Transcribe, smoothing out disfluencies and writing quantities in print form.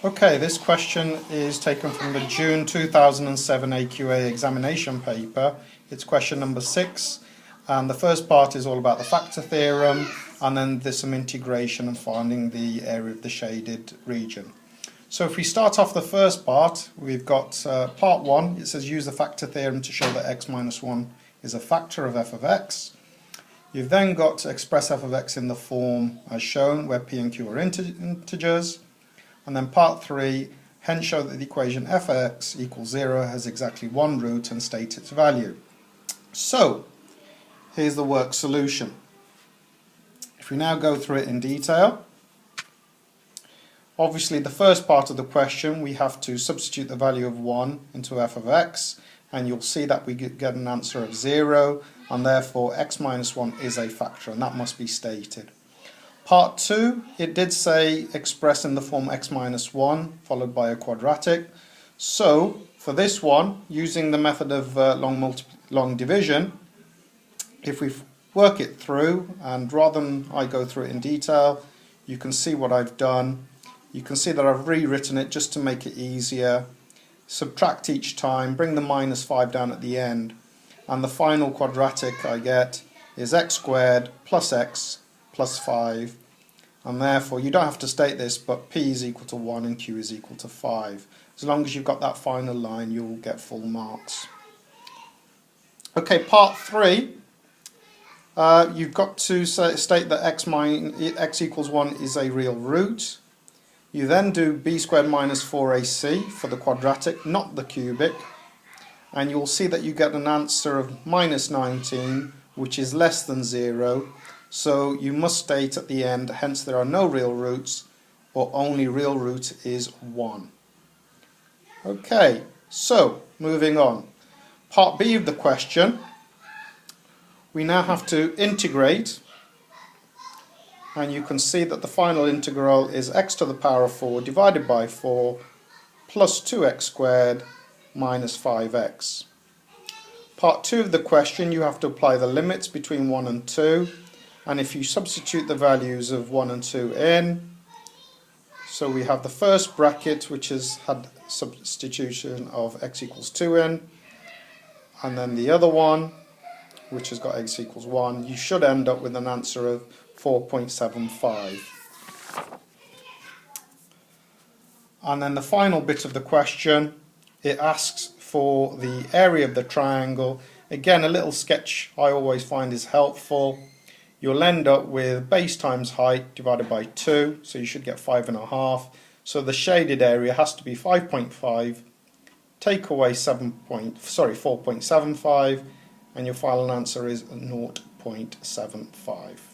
Okay, this question is taken from the June 2007 AQA examination paper. It's question number 6, and the first part is all about the factor theorem, and then there's some integration and finding the area of the shaded region. So if we start off the first part, we've got part 1. It says use the factor theorem to show that x minus 1 is a factor of f of x. You've then got to express f of x in the form as shown, where p and q are integers. And then part 3, hence show that the equation f of x equals 0 has exactly one root and state its value. So, here's the work solution. If we now go through it in detail, obviously the first part of the question we have to substitute the value of 1 into f of x, and you'll see that we get an answer of 0, and therefore x minus 1 is a factor, and that must be stated. Part 2, it did say express in the form x minus 1 followed by a quadratic. So for this one, using the method of long division, if we work it through, and rather than I go through it in detail, you can see what I've done. You can see that I've rewritten it just to make it easier. Subtract each time, bring the minus 5 down at the end, and the final quadratic I get is x squared plus x plus 5, and therefore you don't have to state this, but p is equal to 1 and q is equal to 5. As long as you've got that final line, you'll get full marks. Okay, part 3, you've got to state that x equals 1 is a real root. You then do b squared minus 4ac for the quadratic, not the cubic, and you'll see that you get an answer of minus 19, which is less than 0. So you must state at the end, hence there are no real roots, or only real root is 1. Okay, so moving on. Part B of the question, we now have to integrate, and you can see that the final integral is x to the power of 4 divided by 4 plus 2x squared minus 5x. Part 2 of the question, you have to apply the limits between 1 and 2. And if you substitute the values of 1 and 2 in, so we have the first bracket which has had substitution of x equals 2 in, and then the other one which has got x equals 1, you should end up with an answer of 4.75. And then the final bit of the question, it asks for the area of the triangle. Again, a little sketch I always find is helpful. You'll end up with base times height divided by 2, so you should get 5.5. So the shaded area has to be 5.5. Take away 4.75, and your final answer is 0.75.